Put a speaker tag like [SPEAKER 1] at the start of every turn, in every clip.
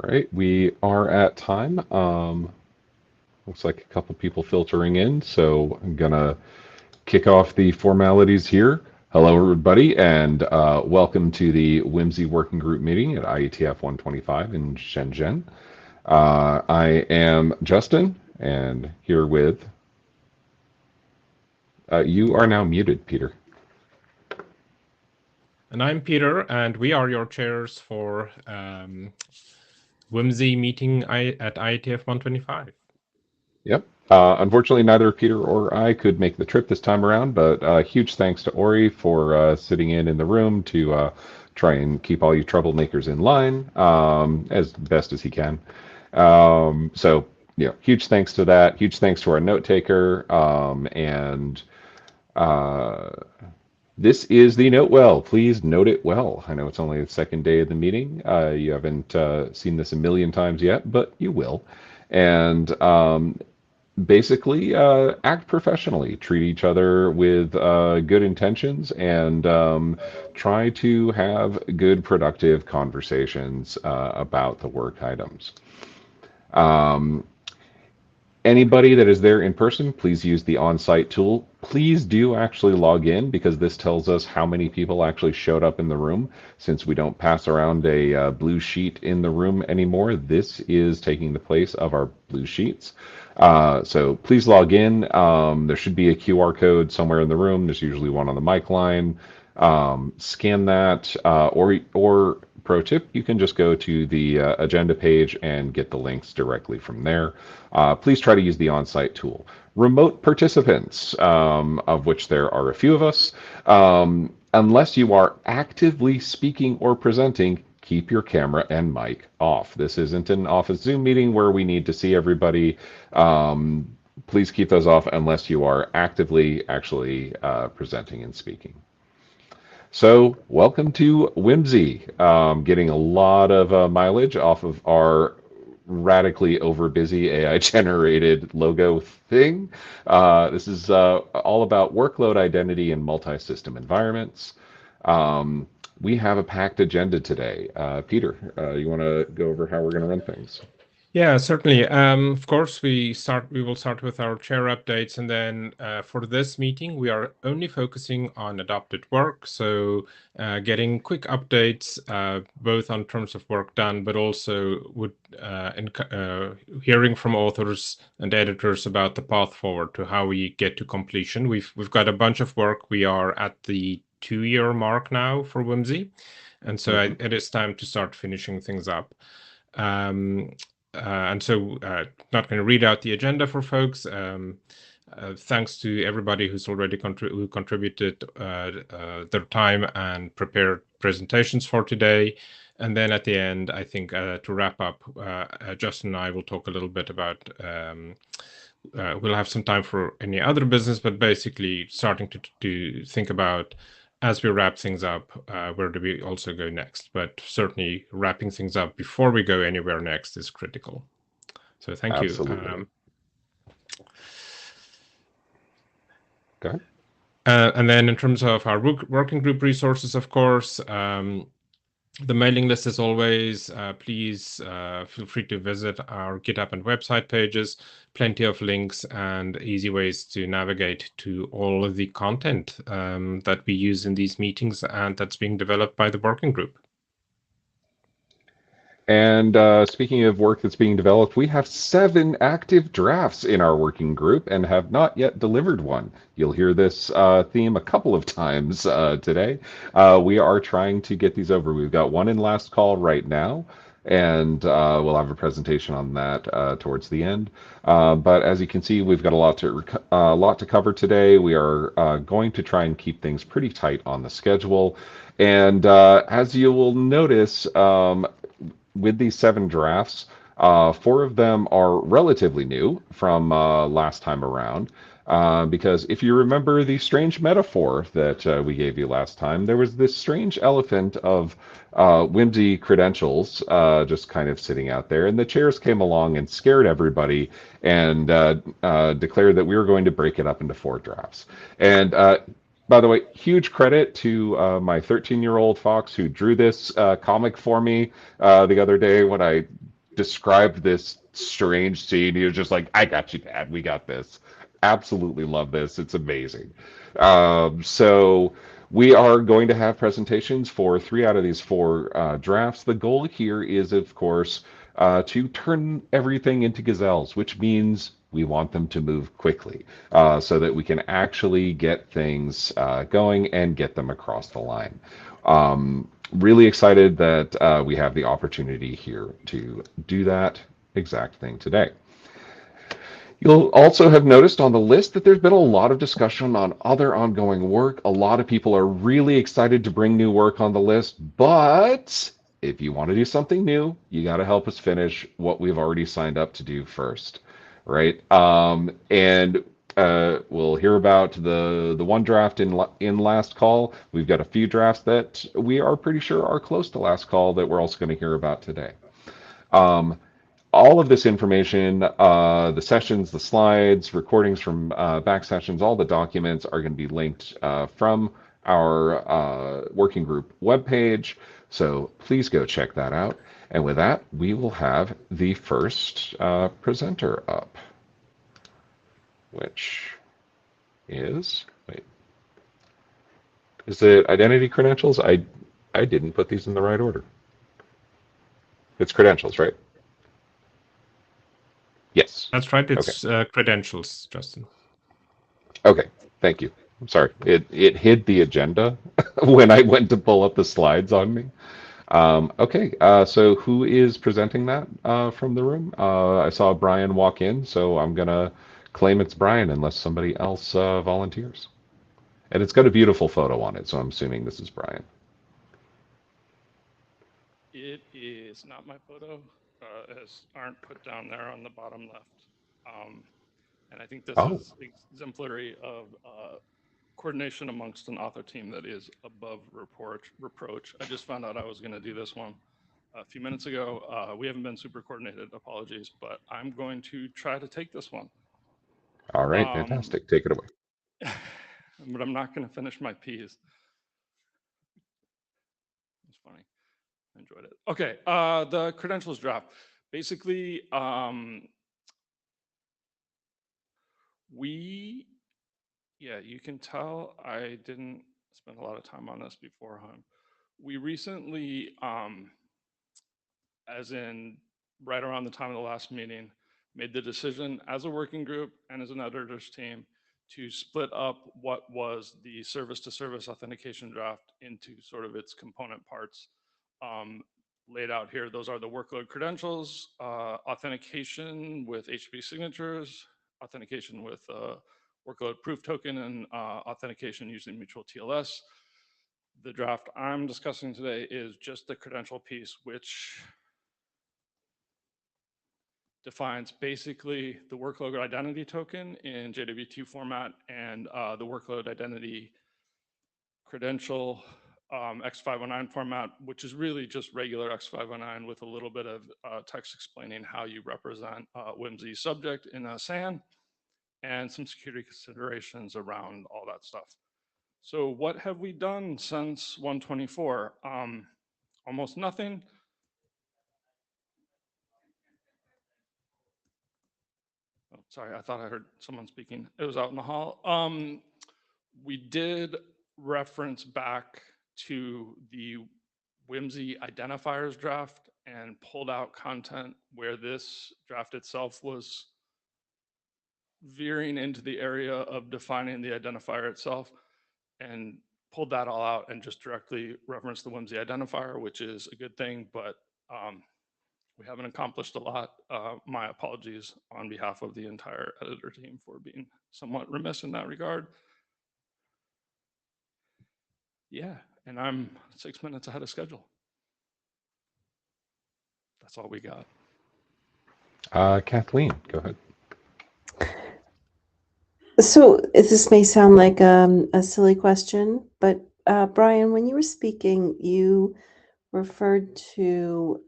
[SPEAKER 1] right, we are at time. Looks like a couple people filtering in, so I'm gonna kick off the formalities here. Hello, everybody, and welcome to the WIMSE Working Group meeting at IETF 125 in Shenzhen. I am Justin, and here with you are now muted, Peter.
[SPEAKER 2] And I'm Peter, and we are your chairs for WIMSE meeting at IETF 125.
[SPEAKER 1] Yep. Unfortunately, neither Peter or I could make the trip this time around, but huge thanks to Ori for sitting in the room to try and keep all you troublemakers in line as best as he can. So, huge thanks to that. Huge thanks to our note taker. And this is the note well. Please note it well. I know it's only the second day of the meeting. You haven't seen this a million times yet, but you will. And basically act professionally, treat each other with good intentions, and try to have good, productive conversations about the work items. Anybody that is there in person, please use the on-site tool. Please do actually log in, because this tells us how many people actually showed up in the room. Since we don't pass around a blue sheet in the room anymore, this is taking the place of our blue sheets. So please log in. There should be a QR code somewhere in the room. There's usually one on the mic line. Scan that, or pro tip, you can just go to the agenda page and get the links directly from there. Please try to use the on-site tool. Remote participants, of which there are a few of us, unless you are actively speaking or presenting, keep your camera and mic off. This isn't an office Zoom meeting where we need to see everybody. Please keep those off unless you are actively actually presenting and speaking. So welcome to WIMSE, getting a lot of mileage off of our radically over busy AI generated logo thing. This is all about workload identity in multi-system environments. We have a packed agenda today. Peter, you want to go over how we're going to run things?
[SPEAKER 2] Yeah, certainly. Of course, we will start with our chair updates, and then for this meeting, we are only focusing on adopted work. So getting quick updates, both on terms of work done, but also hearing from authors and editors about the path forward to how we get to completion. We've got a bunch of work. We are at the 2-year mark now for WIMSE, and so it is time to start finishing things up. And so not going to read out the agenda for folks. Thanks to everybody who's already contributed their time and prepared presentations for today. And then at the end, I think to wrap up, Justin and I will talk a little bit about, we'll have some time for any other business, but basically starting to think about, as we wrap things up, where do we also go next? But certainly wrapping things up before we go anywhere next is critical. So thank
[SPEAKER 1] Absolutely.
[SPEAKER 2] you.
[SPEAKER 1] Go ahead.
[SPEAKER 2] And then in terms of our working group resources, of course, the mailing list as always. Please feel free to visit our GitHub and website pages. Plenty of links and easy ways to navigate to all of the content that we use in these meetings and that's being developed by the working group.
[SPEAKER 1] And speaking of work that's being developed, we have 7 active drafts in our working group and have not yet delivered one. You'll hear this theme a couple of times today. We are trying to get these over. We've got one in last call right now, and we'll have a presentation on that towards the end. But as you can see, we've got a lot to cover today. We are going to try and keep things pretty tight on the schedule. And as you will notice, with these 7 drafts, 4 of them are relatively new from last time around. Because if you remember the strange metaphor that we gave you last time, there was this strange elephant of WIMSE credentials just kind of sitting out there, and the chairs came along and scared everybody and declared that we were going to break it up into 4 drafts. And by the way, huge credit to my 13-year-old Fox who drew this comic for me the other day when I described this strange scene. He was just like, "I got you, Dad. We got this." Absolutely love this. It's amazing. So we are going to have presentations for 3 out of these 4 drafts. The goal here is, of course, to turn everything into gazelles, which means we want them to move quickly so that we can actually get things going and get them across the line. Really excited that we have the opportunity here to do that exact thing today. You'll also have noticed on the list that there's been a lot of discussion on other ongoing work. A lot of people are really excited to bring new work on the list, but if you want to do something new, you got to help us finish what we've already signed up to do first, right? And we'll hear about the one draft in last call. We've got a few drafts that we are pretty sure are close to last call that we're also going to hear about today. Um, all of this information, the sessions, the slides, recordings from back sessions, all the documents are going to be linked from our working group webpage. So please go check that out. And with that, we will have the first presenter up, which wait, is it identity credentials? I didn't put these in the right order. It's credentials, right? Yes.
[SPEAKER 2] That's right.
[SPEAKER 1] Okay.
[SPEAKER 2] It's credentials, Justin.
[SPEAKER 1] Okay. Thank you. I'm sorry. It hid the agenda when I went to pull up the slides on me. Okay. So who is presenting that from the room? I saw Brian walk in, so I'm gonna claim it's Brian unless somebody else volunteers. And it's got a beautiful photo on it, so I'm assuming this is Brian.
[SPEAKER 3] It is not my photo, as aren't put down there on the bottom left. And I think this
[SPEAKER 1] Oh,
[SPEAKER 3] is exemplary of coordination amongst an author team that is above reproach. I just found out I was going to do this one a few minutes ago. We haven't been super coordinated, apologies, but I'm going to try to take this one.
[SPEAKER 1] all right. Fantastic. Take it away.
[SPEAKER 3] But I'm not going to finish my piece. It's funny. I enjoyed it. Okay, the credentials draft. Basically, you can tell I didn't spend a lot of time on this beforehand. We recently, as in right around the time of the last meeting, made the decision as a working group and as an editor's team to split up what was the service-to-service authentication draft into sort of its component parts. Laid out here, those are the workload credentials, authentication with HTTP signatures, authentication with workload proof token, and authentication using mutual TLS. The draft I'm discussing today is just the credential piece, which defines basically the workload identity token in JW2 format and the workload identity credential X509 format, which is really just regular X509 with a little bit of text explaining how you represent WIMSE subject in a SAN and some security considerations around all that stuff. So what have we done since 124? Almost nothing. Oh, sorry, I thought I heard someone speaking. It was out in the hall. We did reference back to the WIMSE identifiers draft and pulled out content where this draft itself was veering into the area of defining the identifier itself, and pulled that all out and just directly referenced the WIMSE identifier, which is a good thing, but we haven't accomplished a lot. My apologies on behalf of the entire editor team for being somewhat remiss in that regard. Yeah, and I'm 6 minutes ahead of schedule. That's all we got.
[SPEAKER 1] Kathleen, go ahead.
[SPEAKER 4] So this may sound like a silly question, but Brian, when you were speaking, you referred to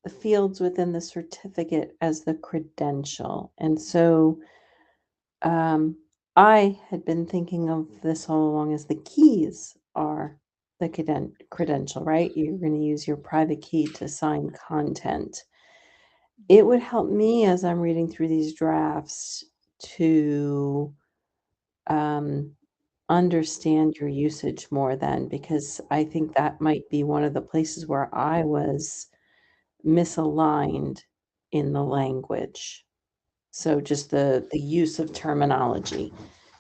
[SPEAKER 4] the fields within the certificate as the credential. And so I had been thinking of this all along as the keys are the credential, right? You're going to use your private key to sign content. It would help me as I'm reading through these drafts to understand your usage more then, because I think that might be one of the places where I was misaligned in the language. So just the use of terminology.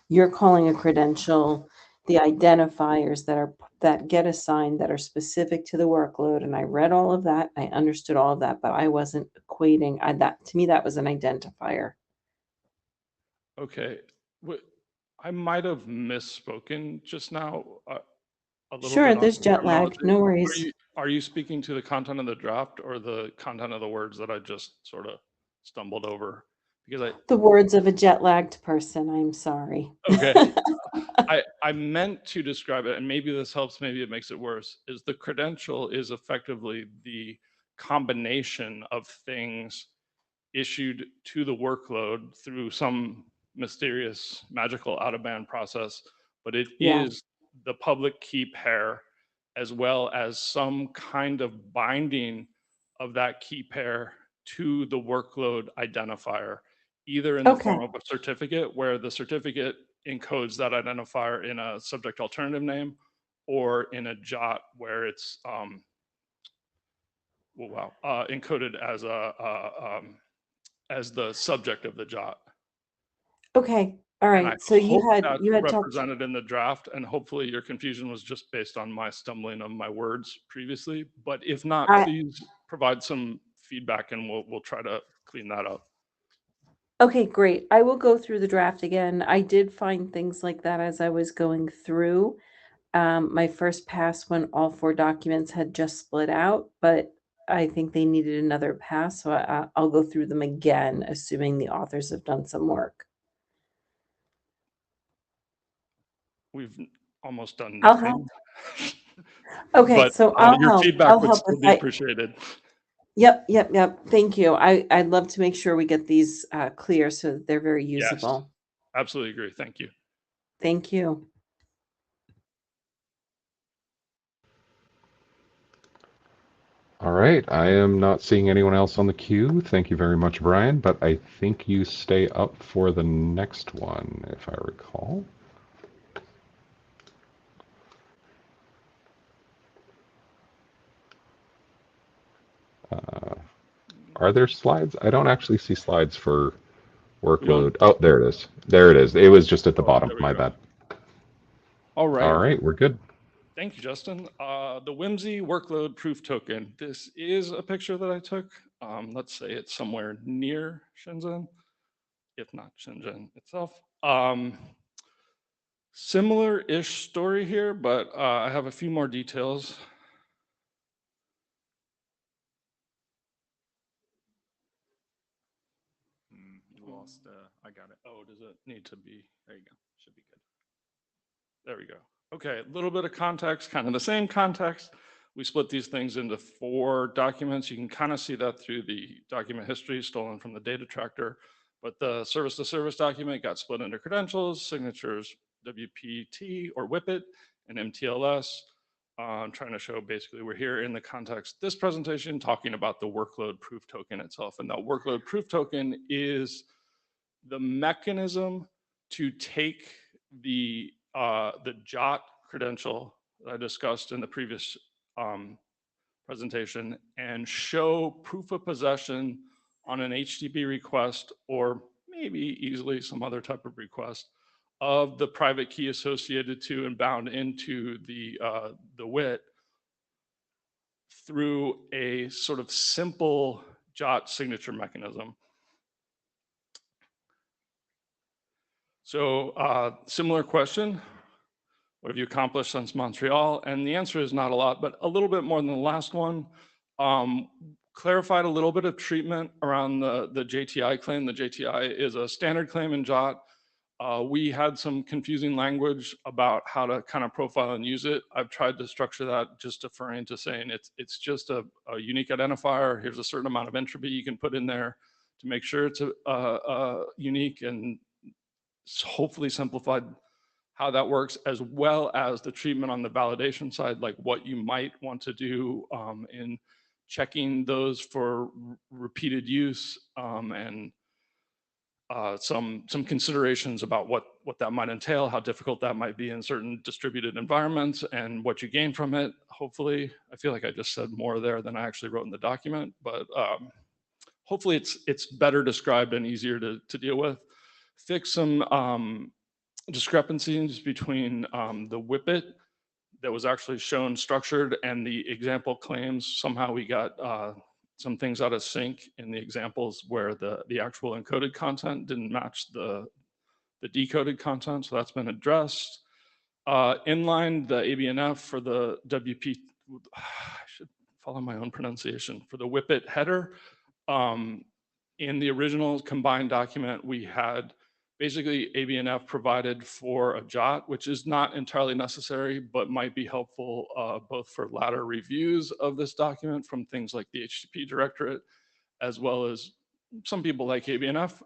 [SPEAKER 4] You're calling a credential the identifiers that get assigned that are specific to the workload, and I read all of that, I understood all of that, but I wasn't equating, that to me, that was an identifier.
[SPEAKER 3] Okay, I might have misspoken just now, a little
[SPEAKER 4] Sure,
[SPEAKER 3] bit on
[SPEAKER 4] there's jet lag,
[SPEAKER 3] terminology.
[SPEAKER 4] no
[SPEAKER 3] Are
[SPEAKER 4] worries.
[SPEAKER 3] you speaking to the content of the draft or the content of the words that I just sort of stumbled over? Because
[SPEAKER 4] The words of a jet lagged person, I'm sorry.
[SPEAKER 3] okay, I meant to describe it, and maybe this helps, maybe it makes it worse, is the credential is effectively the combination of things issued to the workload through some mysterious magical out-of-band process, but it
[SPEAKER 4] Yeah,
[SPEAKER 3] is the public key pair as well as some kind of binding of that key pair to the workload identifier, either in the
[SPEAKER 4] okay,
[SPEAKER 3] form of a certificate where the certificate encodes that identifier in a subject alternative name, or in a JOT where it's encoded as the subject of the JOT.
[SPEAKER 4] okay, all
[SPEAKER 3] And I
[SPEAKER 4] right, so
[SPEAKER 3] hope
[SPEAKER 4] you
[SPEAKER 3] that's
[SPEAKER 4] had talked.
[SPEAKER 3] represented in the draft, and hopefully your confusion was just based on my stumbling of my words previously. But if not,
[SPEAKER 4] I
[SPEAKER 3] please provide some feedback and we'll try to clean that up.
[SPEAKER 4] Okay, great. I will go through the draft again. I did find things like that as I was going through. My first pass when all 4 documents had just split out, but I think they needed another pass, so I'll go through them again, assuming the authors have done some work.
[SPEAKER 3] We've almost done
[SPEAKER 4] I'll help.
[SPEAKER 3] nothing.
[SPEAKER 4] Okay,
[SPEAKER 3] But
[SPEAKER 4] so I'll
[SPEAKER 3] your
[SPEAKER 4] help.
[SPEAKER 3] feedback
[SPEAKER 4] I'll
[SPEAKER 3] would
[SPEAKER 4] help
[SPEAKER 3] still
[SPEAKER 4] if
[SPEAKER 3] be appreciated.
[SPEAKER 4] Yep. Thank you. I'd love to make sure we get these clear so that they're very
[SPEAKER 3] Yes,
[SPEAKER 4] usable.
[SPEAKER 3] absolutely agree. Thank you.
[SPEAKER 4] Thank you.
[SPEAKER 1] All right, I am not seeing anyone else on the queue. Thank you very much, Brian, but I think you stay up for the next one, if I recall. Are there slides? I don't actually see slides for
[SPEAKER 3] We don't.
[SPEAKER 1] workload. Oh, there it is. There it is. It was just at the
[SPEAKER 3] Oh,
[SPEAKER 1] bottom.
[SPEAKER 3] there we
[SPEAKER 1] My
[SPEAKER 3] go.
[SPEAKER 1] bad.
[SPEAKER 3] All right.
[SPEAKER 1] All right, we're good.
[SPEAKER 3] Thank you, Justin. The WIMSE workload proof token. This is a picture that I took. Let's say it's somewhere near Shenzhen, if not Shenzhen itself. Similar-ish story here, but I have a few more details.
[SPEAKER 2] You lost. I got it.
[SPEAKER 3] Oh, does it need to be? There you go. Should be good. There we go. Okay, a little bit of context, kind of the same context. We split these things into 4 documents. You can kind of see that through the document history stolen from the data tractor. But the service-to-service document got split into credentials, signatures, WPT or WIPIT, and MTLS. I'm trying to show basically we're here in the context this presentation talking about the workload proof token itself. And that workload proof token is the mechanism to take the JOT credential that I discussed in the previous presentation and show proof of possession on an HTTP request, or maybe easily some other type of request, of the private key associated to and bound into the WIT through a sort of simple JOT signature mechanism. So similar question, what have you accomplished since Montreal? And the answer is not a lot, but a little bit more than the last one. Clarified a little bit of treatment around the JTI claim. The JTI is a standard claim in JOT. We had some confusing language about how to kind of profile and use it. I've tried to structure that just deferring to saying it's just a unique identifier. Here's a certain amount of entropy you can put in there to make sure it's unique, and hopefully simplified how that works, as well as the treatment on the validation side, like what you might want to do in checking those for repeated use, and some considerations about what that might entail, how difficult that might be in certain distributed environments, and what you gain from it. Hopefully, I feel like I just said more there than I actually wrote in the document, but hopefully it's better described and easier to deal with. Fix some discrepancies between the whippet that was actually shown structured and the example claims. Somehow we got some things out of sync in the examples where the actual encoded content didn't match the decoded content, so that's been addressed. Inline the ABNF for the WP, I should follow my own pronunciation, for the whippet header. In the original combined document, we had basically ABNF provided for a JOT, which is not entirely necessary, but might be helpful both for latter reviews of this document from things like the HTTP Directorate, as well as some people like ABNF.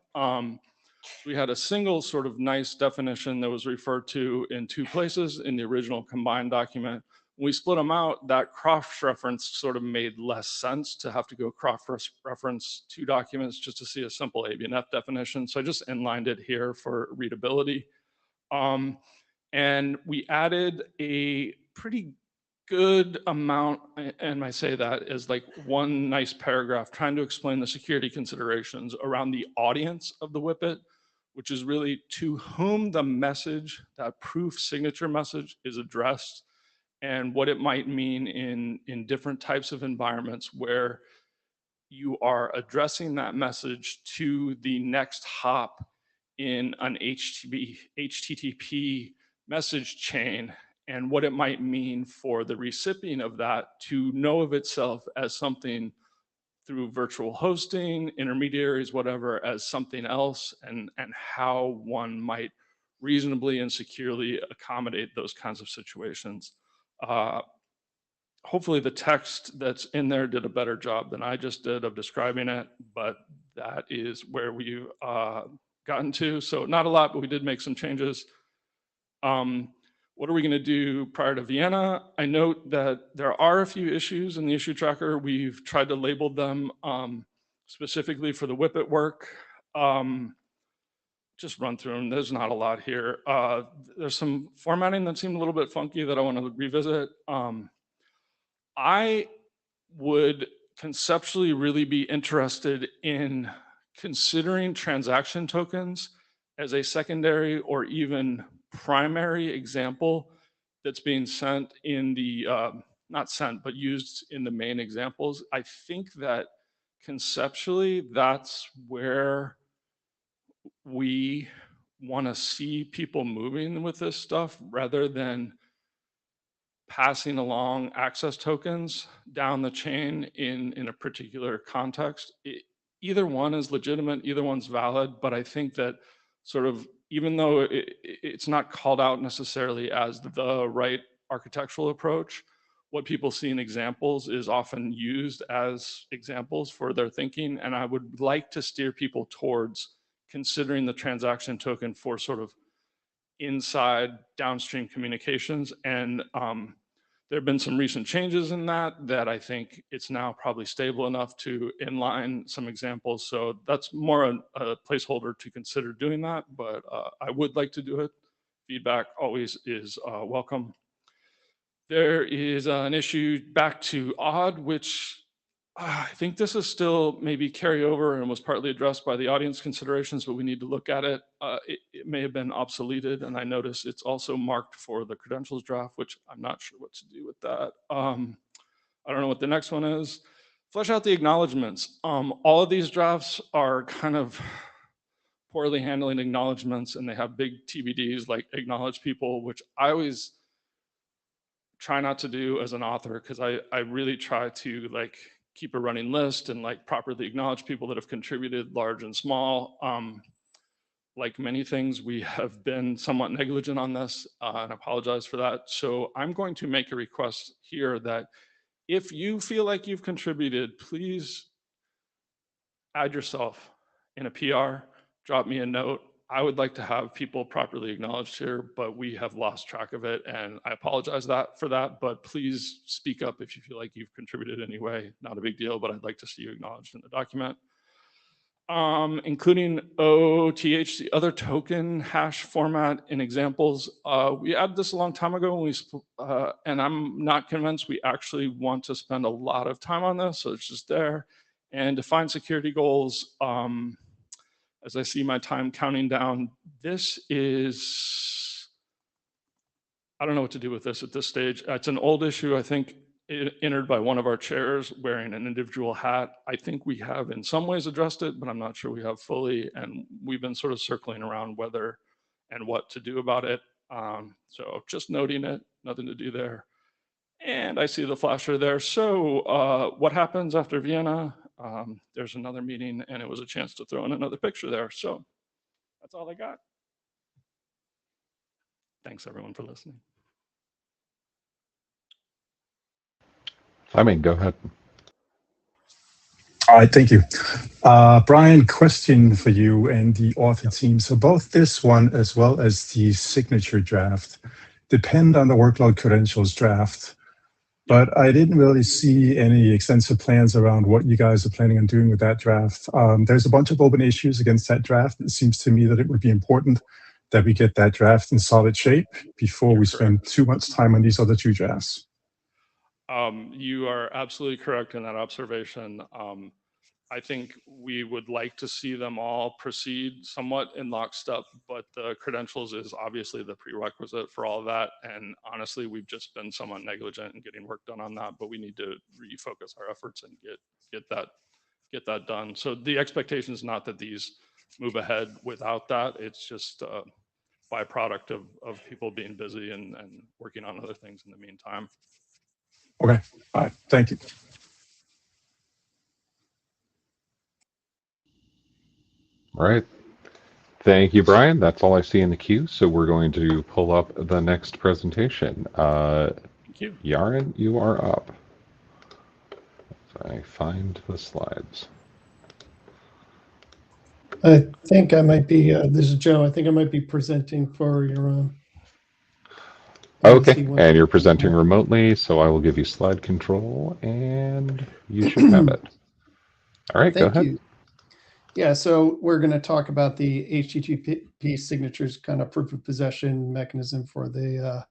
[SPEAKER 3] We had a single sort of nice definition that was referred to in 2 places in the original combined document. When we split them out, that cross-reference sort of made less sense to have to go cross-reference 2 documents just to see a simple ABNF definition. So I just inlined it here for readability. And we added a pretty good amount, and I say that as like one nice paragraph trying to explain the security considerations around the audience of the whippet, which is really to whom the message, that proof signature message, is addressed, and what it might mean in different types of environments where you are addressing that message to the next hop in an HTTP message chain, and what it might mean for the recipient of that to know of itself as something through virtual hosting, intermediaries, whatever, as something else, and how one might reasonably and securely accommodate those kinds of situations. Hopefully the text that's in there did a better job than I just did of describing it, but that is where we've gotten to. So not a lot, but we did make some changes. What are we going to do prior to Vienna? I note that there are a few issues in the issue tracker. We've tried to label them specifically for the whippet work. Just run through them. There's not a lot here. There's some formatting that seemed a little bit funky that I want to revisit. I would conceptually really be interested in considering transaction tokens as a secondary or even primary example that's being sent in the, not sent, but used in the main examples. I think that conceptually, that's where we want to see people moving with this stuff rather than passing along access tokens down the chain in a particular context. Either one is legitimate, either one's valid, but I think that sort of, even though it's not called out necessarily as the right architectural approach, what people see in examples is often used as examples for their thinking. And I would like to steer people towards considering the transaction token for sort of inside downstream communications. And there have been some recent changes in that I think it's now probably stable enough to inline some examples. So that's more a placeholder to consider doing that, but I would like to do it. Feedback always is welcome. There is an issue back to odd, which I think this is still maybe carryover and was partly addressed by the audience considerations, but we need to look at it. It may have been obsoleted, and I notice it's also marked for the credentials draft, which I'm not sure what to do with that. I don't know what the next one is. Flesh out the acknowledgements. All of these drafts are kind of poorly handling acknowledgements, and they have big TBDs like acknowledge people, which I always try not to do as an author, because I really try to like keep a running list and like properly acknowledge people that have contributed, large and small. Like many things, we have been somewhat negligent on this, and apologize for that. So I'm going to make a request here that if you feel like you've contributed, please add yourself in a PR, drop me a note. I would like to have people properly acknowledged here, but we have lost track of it, and I apologize for that, but please speak up if you feel like you've contributed anyway. Not a big deal, but I'd like to see you acknowledged in the document. Including OTH, the other token hash format in examples. We added this a long time ago, and I'm not convinced we actually want to spend a lot of time on this, so it's just there. And define security goals. As I see my time counting down, this is, I don't know what to do with this at this stage. It's an old issue, I think, entered by one of our chairs wearing an individual hat. I think we have in some ways addressed it, but I'm not sure we have fully. And we've been sort of circling around whether and what to do about it. So just noting it, nothing to do there. And I see the flasher there. So what happens after Vienna? There's another meeting, and it was a chance to throw in another picture there. So that's all I got. Thanks everyone for listening.
[SPEAKER 1] Simon, go ahead.
[SPEAKER 5] All right, thank you. Brian, question for you and the author team. So both this one as well as the signature draft depend on the workload credentials draft, but I didn't really see any extensive plans around what you guys are planning on doing with that draft. There's a bunch of open issues against that draft. It seems to me that it would be important that we get that draft in solid shape before we spend too much time on these other two drafts.
[SPEAKER 3] You are absolutely correct in that observation. I think we would like to see them all proceed somewhat in lockstep, but the credentials is obviously the prerequisite for all of that. And honestly, we've just been somewhat negligent in getting work done on that, but we need to refocus our efforts and get that done. So the expectation is not that these move ahead without that. It's just a byproduct of people being busy and working on other things in the meantime.
[SPEAKER 5] Okay, all right, thank you.
[SPEAKER 1] All right. Thank you, Brian. That's all I see in the queue. So we're going to pull up the next presentation.
[SPEAKER 3] Thank you.
[SPEAKER 1] Yaron, you are up. I find the slides.
[SPEAKER 6] I think I might be, this is Joe, I think I might be presenting for your own.
[SPEAKER 1] Okay, and you're presenting remotely, so I will give you slide control, and you should have it. All right, go ahead.
[SPEAKER 6] Thank you. Yeah, so we're going to talk about the HTTP signatures kind of proof of possession mechanism for the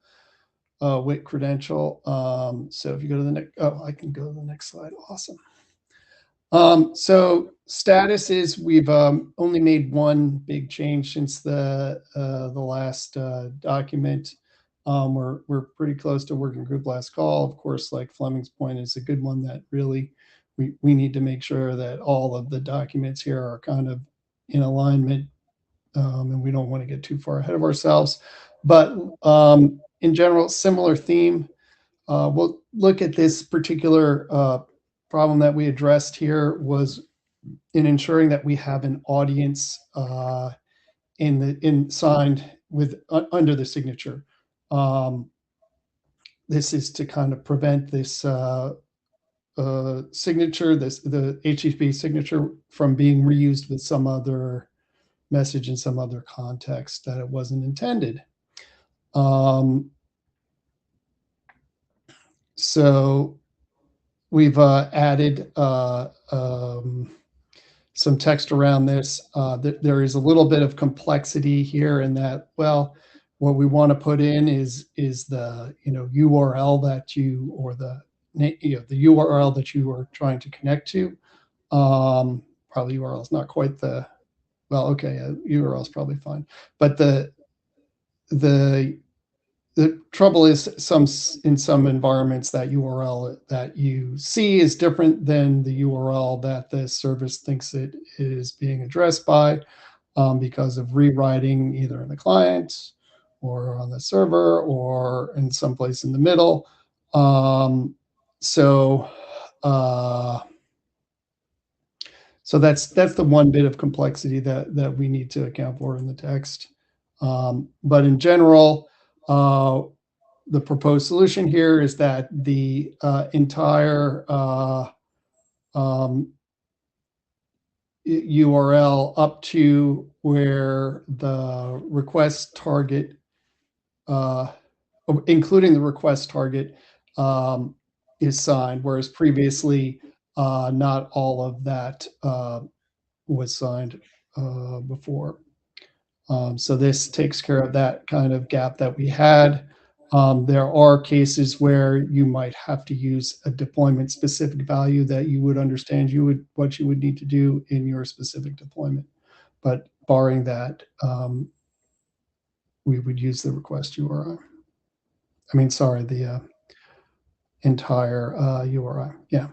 [SPEAKER 6] WIT credential. So if you go to the next, oh, I can go to the next slide. Awesome. So status is we've only made one big change since the last document. We're pretty close to working group last call. Of course, like Fleming's point is a good one that really we need to make sure that all of the documents here are kind of in alignment, and we don't want to get too far ahead of ourselves. But in general, similar theme. We'll look at this particular problem that we addressed here was in ensuring that we have an audience signed with under the signature. This is to kind of prevent this signature, the HTTP signature, from being reused with some other message in some other context that it wasn't intended. So we've added some text around this. There is a little bit of complexity here in that, well, what we want to put in is the URL that you, or the URL that you are trying to connect to. Probably URL is not quite the, well, okay, URL is probably fine, but the trouble is in some environments that URL that you see is different than the URL that the service thinks it is being addressed by, because of rewriting either in the client or on the server or in some place in the middle. So that's the one bit of complexity that we need to account for in the text. But in general, the proposed solution here is that the entire URL up to where the request target, including the request target, is signed, whereas previously not all of that was signed before. So this takes care of that kind of gap that we had. There are cases where you might have to use a deployment specific value that you would understand what you would need to do in your specific deployment. But barring that, we would use the request URI. I mean, sorry, the entire URI. Yeah.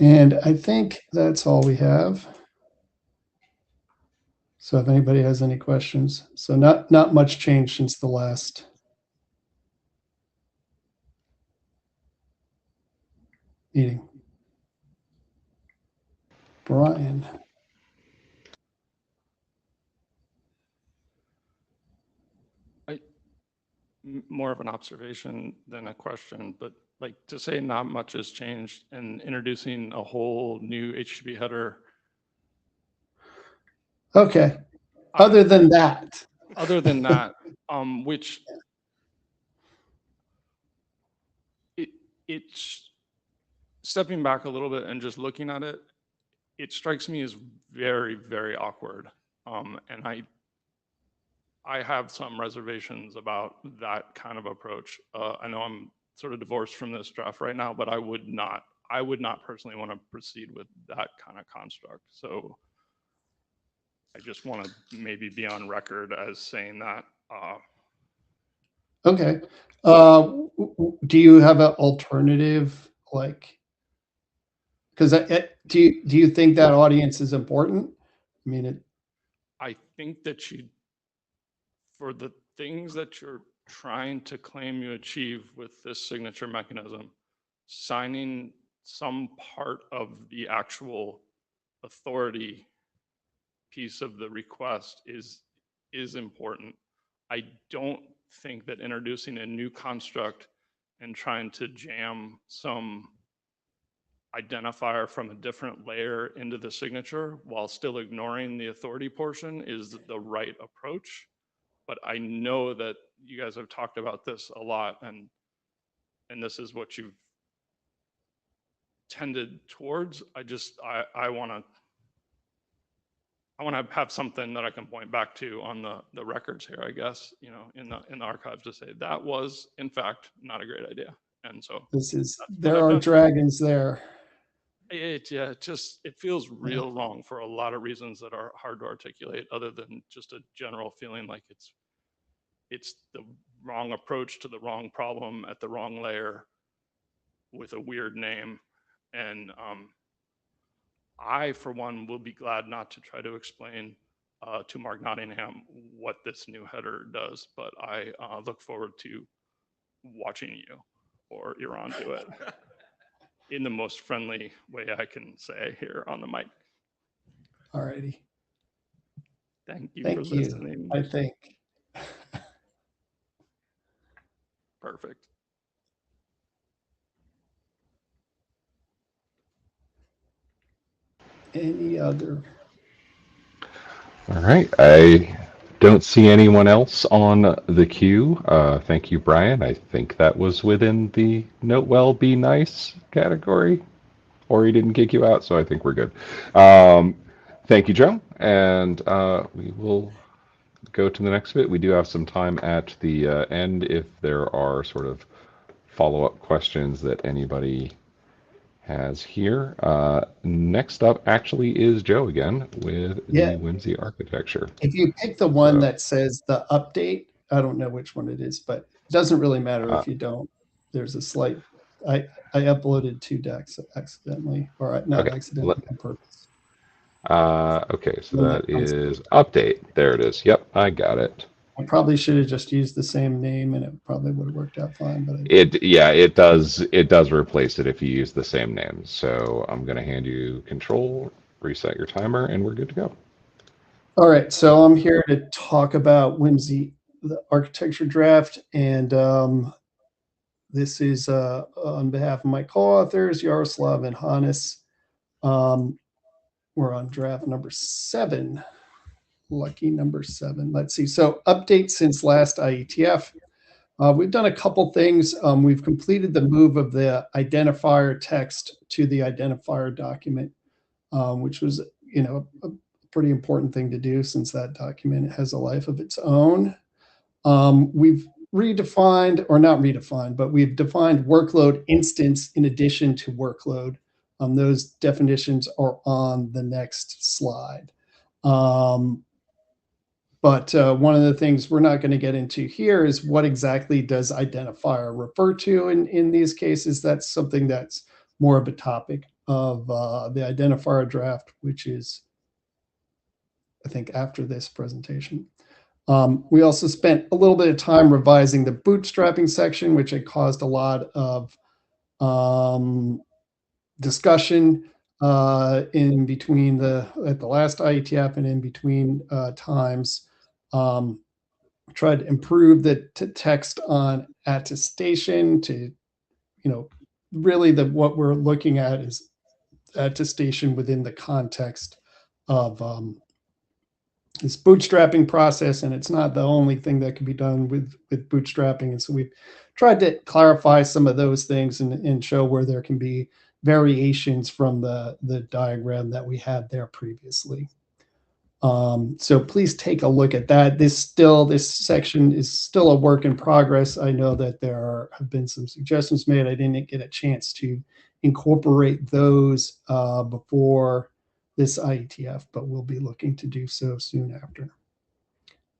[SPEAKER 6] And I think that's all we have. So if anybody has any questions, so not much change since the last meeting. Brian.
[SPEAKER 3] More of an observation than a question, but like to say not much has changed and introducing a whole new HTTP header.
[SPEAKER 6] Okay. Other than that,
[SPEAKER 3] which it's stepping back a little bit and just looking at it, it strikes me as very, very awkward. And I have some reservations about that kind of approach. I know I'm sort of divorced from this draft right now, but I would not personally want to proceed with that kind of construct. So I just want to maybe be on record as saying that.
[SPEAKER 6] Okay. Do you have an alternative, like, because do you think that audience is important? I mean,
[SPEAKER 3] I think that for the things that you're trying to claim you achieve with this signature mechanism, signing some part of the actual authority piece of the request is important. I don't think that introducing a new construct and trying to jam some identifier from a different layer into the signature while still ignoring the authority portion is the right approach. But I know that you guys have talked about this a lot, and this is what you've tended towards. I want to have something that I can point back to on the records here, I guess, you know, in the archives to say that was in fact not a great idea. And so
[SPEAKER 6] there are dragons there.
[SPEAKER 3] It feels real wrong for a lot of reasons that are hard to articulate, other than just a general feeling like it's the wrong approach to the wrong problem at the wrong layer with a weird name. And I, for one, will be glad not to try to explain to Mark Nottingham what this new header does, but I look forward to watching you or Iran do it in the most friendly way I can say here on the mic.
[SPEAKER 6] All righty.
[SPEAKER 3] Thank you for listening.
[SPEAKER 6] I think.
[SPEAKER 3] Perfect.
[SPEAKER 6] Any other?
[SPEAKER 1] All right. I don't see anyone else on the queue. Thank you, Brian. I think that was within the note well, be nice category, or he didn't kick you out, so I think we're good. Thank you, Joe. And we will go to the next bit. We do have some time at the end if there are sort of follow-up questions that anybody has here. Next up actually is Joe again with the WIMSE architecture.
[SPEAKER 6] If you pick the one that says the update, I don't know which one it is, but it doesn't really matter if you don't. There's a slight, I uploaded 2 decks accidentally, or not accidentally, on purpose.
[SPEAKER 1] Okay, so that is update. There it is. Yep, I got it.
[SPEAKER 6] I probably should have just used the same name, and it probably would have worked out fine. But
[SPEAKER 1] it does replace it if you use the same name. So I'm going to hand you control, reset your timer, and we're good to go.
[SPEAKER 6] All right, so I'm here to talk about WIMSE, the architecture draft, and this is on behalf of my co-authors, Yaroslav and Hannes. We're on draft number 7. Lucky number 7. Let's see. So updates since last IETF. We've done a couple things. We've completed the move of the identifier text to the identifier document, which was, a pretty important thing to do since that document has a life of its own. We've redefined, or not redefined, but we've defined workload instance in addition to workload. Those definitions are on the next slide. But one of the things we're not going to get into here is what exactly does identifier refer to in these cases. That's something that's more of a topic of the identifier draft, which is, I think, after this presentation. We also spent a little bit of time revising the bootstrapping section, which had caused a lot of discussion in between at the last IETF and in between times. Tried to improve the text on attestation to, really what we're looking at is attestation within the context of this bootstrapping process, and it's not the only thing that can be done with bootstrapping. And so we've tried to clarify some of those things and show where there can be variations from the diagram that we had there previously. So please take a look at that. This section is still a work in progress. I know that there have been some suggestions made. I didn't get a chance to incorporate those before this IETF, but we'll be looking to do so soon after.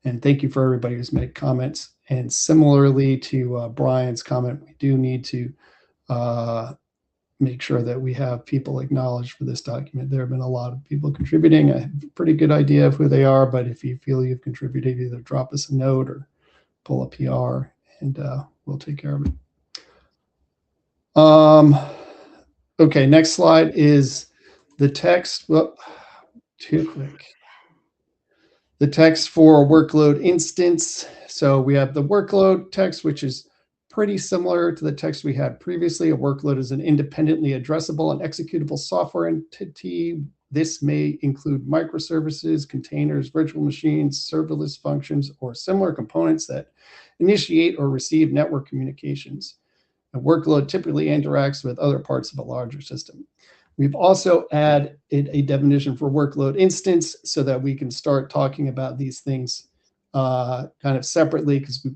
[SPEAKER 6] And thank you for everybody who's made comments. And similarly to Brian's comment, we do need to make sure that we have people acknowledged for this document. There have been a lot of people contributing. I have a pretty good idea of who they are, but if you feel you've contributed, either drop us a note or pull a PR, and we'll take care of it. Okay, next slide is the text. Well, too quick. The text for workload instance. So we have the workload text, which is pretty similar to the text we had previously. A workload is an independently addressable and executable software entity. This may include microservices, containers, virtual machines, serverless functions, or similar components that initiate or receive network communications. A workload typically interacts with other parts of a larger system. We've also added a definition for workload instance so that we can start talking about these things kind of separately, because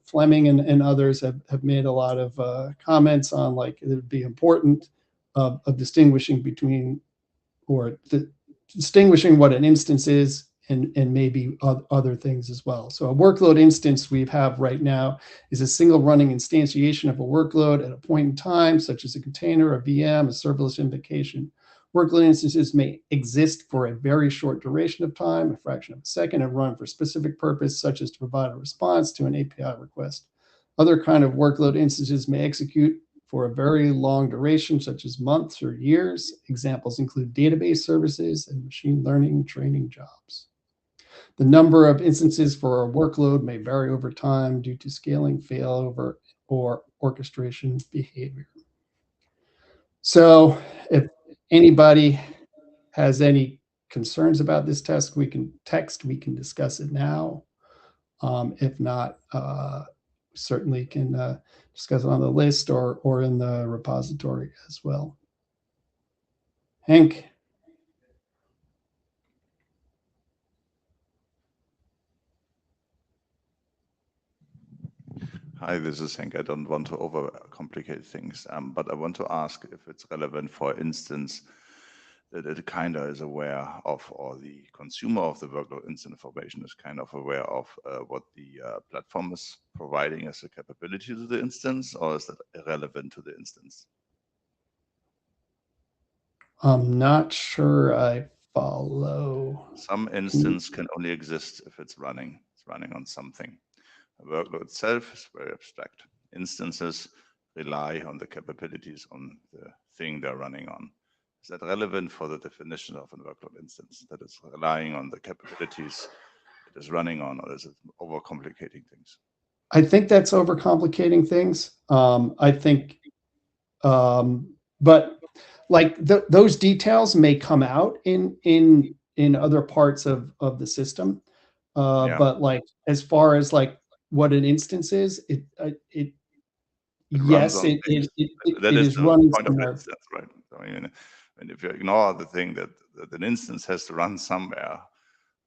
[SPEAKER 6] Fleming and others have made a lot of comments on like it would be important of distinguishing between, or distinguishing what an instance is and maybe other things as well. So a workload instance we have right now is a single running instantiation of a workload at a point in time, such as a container, a VM, a serverless invocation. Workload instances may exist for a very short duration of time, a fraction of a second, and run for a specific purpose, such as to provide a response to an API request. Other kind of workload instances may execute for a very long duration, such as months or years. Examples include database services and machine learning training jobs. The number of instances for a workload may vary over time due to scaling, failover, or orchestration behavior. So if anybody has any concerns about this text, we can discuss it now. If not, certainly can discuss it on the list or in the repository as well. Hank?
[SPEAKER 7] Hi, this is Hank. I don't want to overcomplicate things, but I want to ask if it's relevant, for instance, that it kind of is aware of, or the consumer of the workload instance information is kind of aware of what the platform is providing as a capability to the instance, or is that irrelevant to the instance? I'm
[SPEAKER 6] not sure I follow.
[SPEAKER 7] Some instance can only exist if it's running. It's running on something. The workload itself is very abstract. Instances rely on the capabilities on the thing they're running on. Is that relevant for the definition of a workload instance, that is relying on the capabilities it is running on, or is it overcomplicating things?
[SPEAKER 6] I think that's overcomplicating things. I think, but like those details may come out in other parts of the system.
[SPEAKER 7] Yeah.
[SPEAKER 6] But like as far as like what an instance is, it
[SPEAKER 7] It runs
[SPEAKER 6] yes,
[SPEAKER 7] on things. That
[SPEAKER 6] it
[SPEAKER 7] is
[SPEAKER 6] is
[SPEAKER 7] the
[SPEAKER 6] running
[SPEAKER 7] point of
[SPEAKER 6] somewhere.
[SPEAKER 7] instance, right? So, I mean, and if you ignore the thing that an instance has to run somewhere,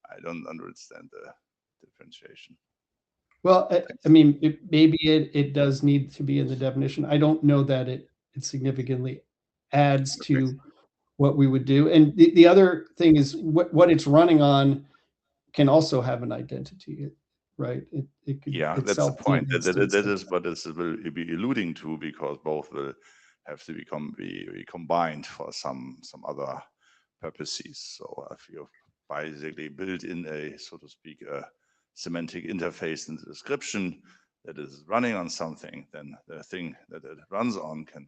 [SPEAKER 7] I don't understand the differentiation.
[SPEAKER 6] Well, I mean, maybe it does need to be in the definition. I don't know that it significantly adds to what we would do. And the other thing is what it's running on can also have an identity, right? It could
[SPEAKER 7] Yeah, that's the
[SPEAKER 6] itself be an
[SPEAKER 7] point. That
[SPEAKER 6] instance.
[SPEAKER 7] is what this will be alluding to, because both will have to be combined for some other purposes. So if you basically build in a, so to speak, a semantic interface in the description that is running on something, then the thing that it runs on can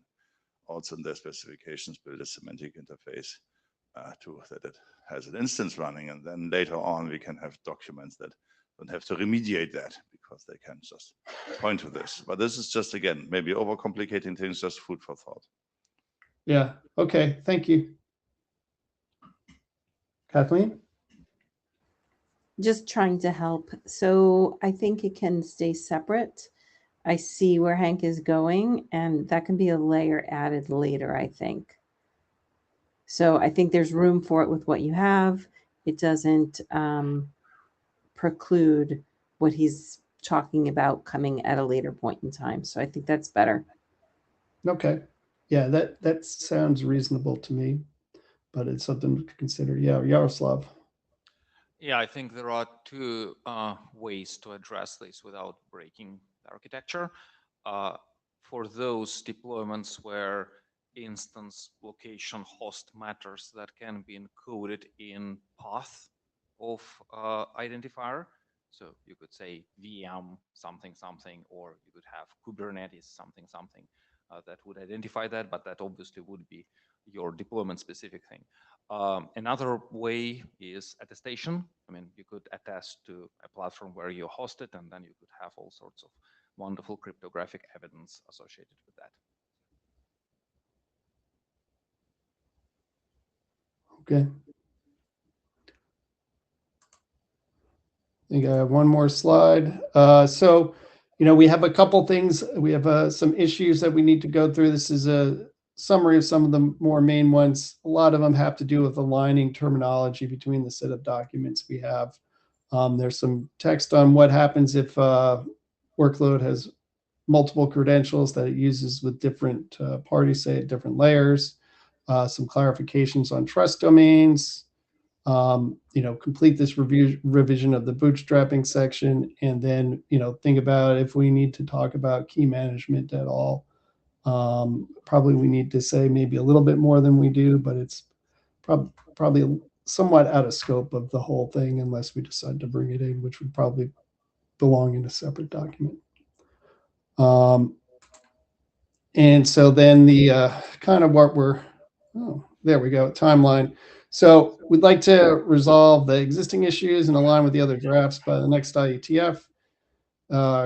[SPEAKER 7] also in their specifications build a semantic interface to that it has an instance running, and then later on we can have documents that don't have to remediate that because they can just point to this. But this is just, again, maybe overcomplicating things, just food for thought.
[SPEAKER 6] Yeah. Okay. Thank you. Kathleen?
[SPEAKER 4] Just trying to help. So I think it can stay separate. I see where Hank is going, and that can be a layer added later, I think. So I think there's room for it with what you have. It doesn't preclude what he's talking about coming at a later point in time. So I think that's better.
[SPEAKER 6] Okay. Yeah, that sounds reasonable to me, but it's something to consider. Yeah, Yaroslav.
[SPEAKER 8] Yeah, I think there are two ways to address this without breaking the architecture. For those deployments where instance location host matters, that can be encoded in path of identifier. So you could say VM something something, or you could have Kubernetes something something that would identify that, but that obviously would be your deployment specific thing. Another way is attestation. I mean, you could attest to a platform where you host it, and then you could have all sorts of wonderful cryptographic evidence associated with that.
[SPEAKER 6] Okay. I think I have one more slide. So, we have a couple things. We have some issues that we need to go through. This is a summary of some of the more main ones. A lot of them have to do with aligning terminology between the set of documents we have. There's some text on what happens if workload has multiple credentials that it uses with different parties, say at different layers. Some clarifications on trust domains. Complete this revision of the bootstrapping section, and then, think about if we need to talk about key management at all. Probably we need to say maybe a little bit more than we do, but it's probably somewhat out of scope of the whole thing unless we decide to bring it in, which would probably belong in a separate document. And so then the kind of what there we go, timeline. So we'd like to resolve the existing issues and align with the other drafts by the next IETF.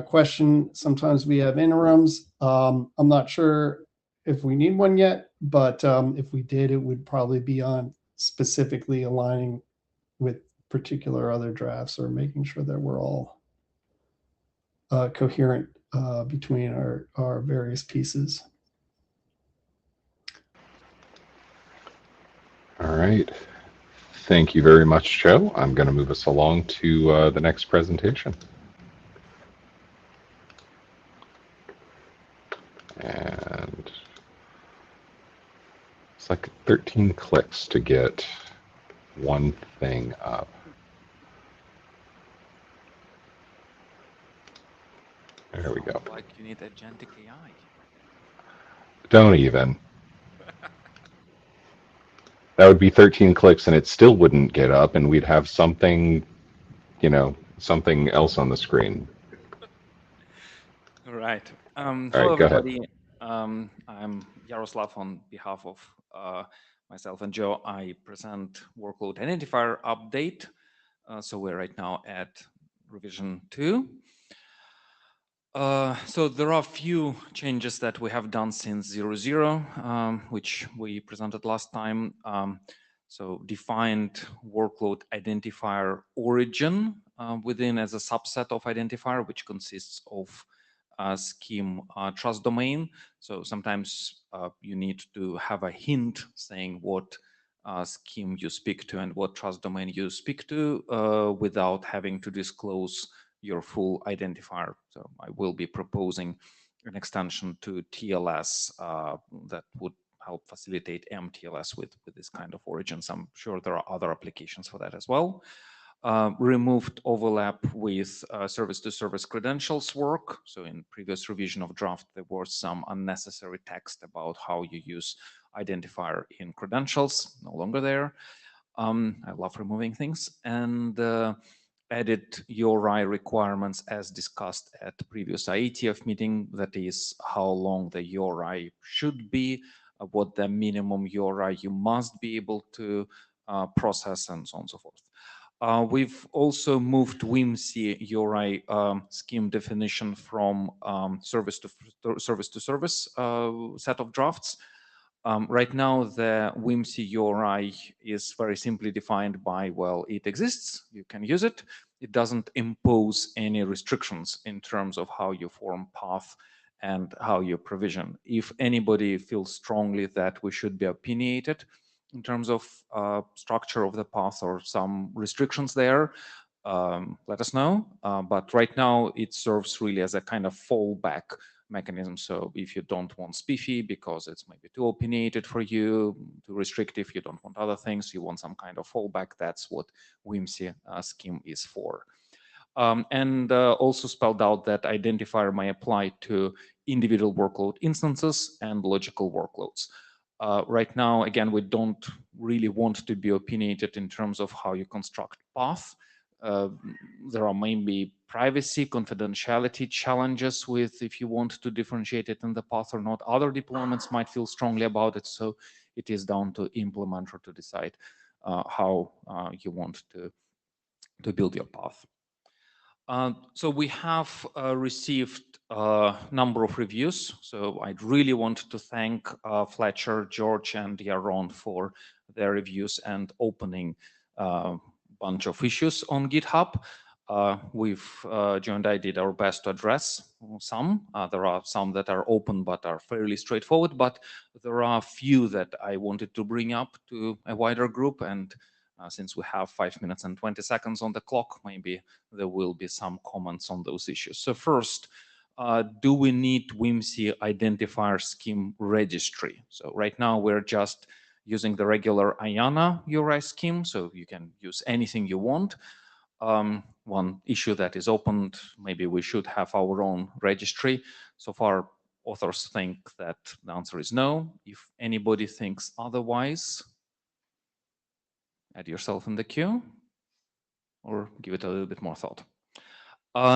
[SPEAKER 6] Question, sometimes we have interims. I'm not sure if we need one yet, but if we did, it would probably be on specifically aligning with particular other drafts or making sure that we're all coherent between our various pieces.
[SPEAKER 1] All right. Thank you very much, Joe. I'm going to move us along to the next presentation. And it's like 13 clicks to get one thing up. There we go.
[SPEAKER 8] Like you need agentic AI.
[SPEAKER 1] Don't even. That would be 13 clicks and it still wouldn't get up, and we'd have something, something else on the screen.
[SPEAKER 8] All right.
[SPEAKER 1] All
[SPEAKER 8] Hello,
[SPEAKER 1] right, go ahead.
[SPEAKER 8] everybody. I'm Yaroslav on behalf of myself and Joe. I present Workload Identifier update. So we're right now at revision 2. So there are a few changes that we have done since 0.0, which we presented last time. So defined workload identifier origin within as a subset of identifier, which consists of scheme trust domain. So sometimes you need to have a hint saying what scheme you speak to and what trust domain you speak to without having to disclose your full identifier. So I will be proposing an extension to TLS that would help facilitate MTLS with this kind of origins. I'm sure there are other applications for that as well. Removed overlap with service-to-service credentials work. So in previous revision of draft, there was some unnecessary text about how you use identifier in credentials, no longer there. I love removing things. And added URI requirements as discussed at the previous IETF meeting, that is how long the URI should be, what the minimum URI you must be able to process, and so on and so forth. We've also moved WIMSE URI scheme definition from service to service set of drafts. Right now, the WIMSE URI is very simply defined by, well, it exists, you can use it. It doesn't impose any restrictions in terms of how you form path and how you provision. If anybody feels strongly that we should be opinionated in terms of structure of the path or some restrictions there, let us know. But right now, it serves really as a kind of fallback mechanism. So if you don't want SPIFFE because it's maybe too opinionated for you, too restrictive, you don't want other things, you want some kind of fallback, that's what WIMSE scheme is for. And also spelled out that identifier may apply to individual workload instances and logical workloads. Right now, again, we don't really want to be opinionated in terms of how you construct path. There are maybe privacy, confidentiality challenges with if you want to differentiate it in the path or not. Other deployments might feel strongly about it, so it is down to implementer to decide how you want to build your path. So we have received a number of reviews. So I'd really want to thank Fletcher, George, and Yaron for their reviews and opening a bunch of issues on GitHub. Joe and I did our best to address some. There are some that are open but are fairly straightforward, but there are a few that I wanted to bring up to a wider group, and since we have 5 minutes and 20 seconds on the clock, maybe there will be some comments on those issues. So first, do we need WIMSE identifier scheme registry? So right now we're just using the regular IANA URI scheme, so you can use anything you want. One issue that is opened, maybe we should have our own registry. So far, authors think that the answer is no. If anybody thinks otherwise, add yourself in the queue or give it a little bit more thought.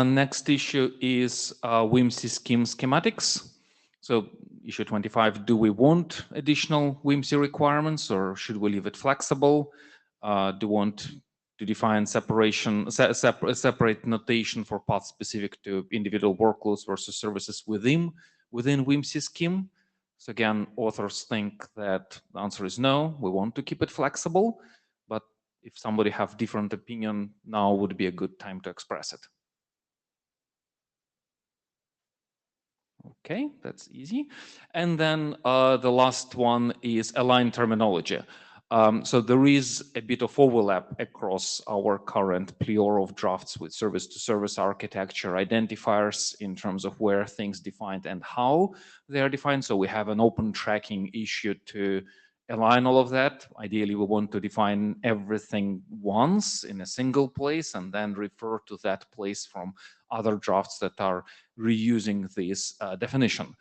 [SPEAKER 8] Next issue is WIMSE scheme schematics. So issue 25, do we want additional WIMSE requirements or should we leave it flexible? Do we want to define separate notation for paths specific to individual workloads versus services within WIMSE scheme? So again, authors think that the answer is no, we want to keep it flexible, but if somebody have different opinion, now would be a good time to express it. Okay, that's easy. And then the last one is align terminology. So there is a bit of overlap across our current plethora of drafts with service-to-service architecture identifiers in terms of where things defined and how they are defined. So we have an open tracking issue to align all of that. Ideally, we want to define everything once in a single place and then refer to that place from other drafts that are reusing this definition.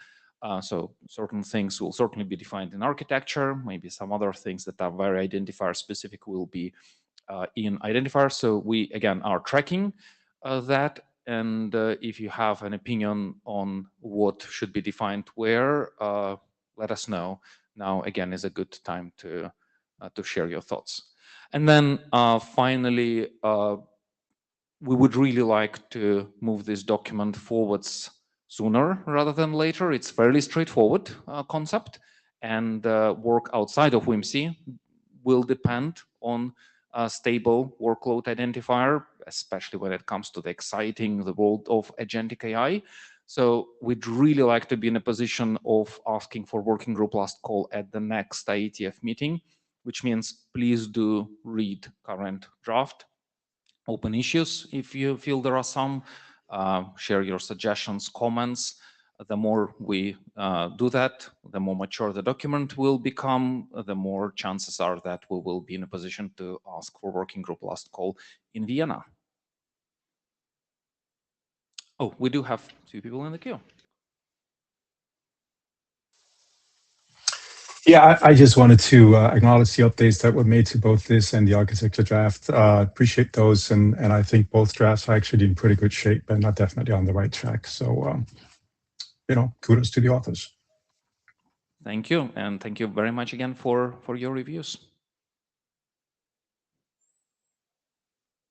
[SPEAKER 8] So certain things will certainly be defined in architecture. Maybe some other things that are very identifier specific will be in identifier. So we, again, are tracking that. And if you have an opinion on what should be defined where, let us know. Now, again, is a good time to share your thoughts. And then finally, we would really like to move this document forwards sooner rather than later. It's fairly straightforward concept, and work outside of WIMSE will depend on a stable workload identifier, especially when it comes to the exciting the world of agentic AI. So we'd really like to be in a position of asking for working group last call at the next IETF meeting, which means please do read current draft, open issues if you feel there are some, share your suggestions, comments. The more we do that, the more mature the document will become, the more chances are that we will be in a position to ask for working group last call in Vienna. Oh, we do have 2 people in the queue.
[SPEAKER 5] Yeah, I just wanted to acknowledge the updates that were made to both this and the architecture draft. Appreciate those, and I think both drafts are actually in pretty good shape and are definitely on the right track. So, kudos to the authors.
[SPEAKER 8] Thank you, and thank you very much again for your reviews.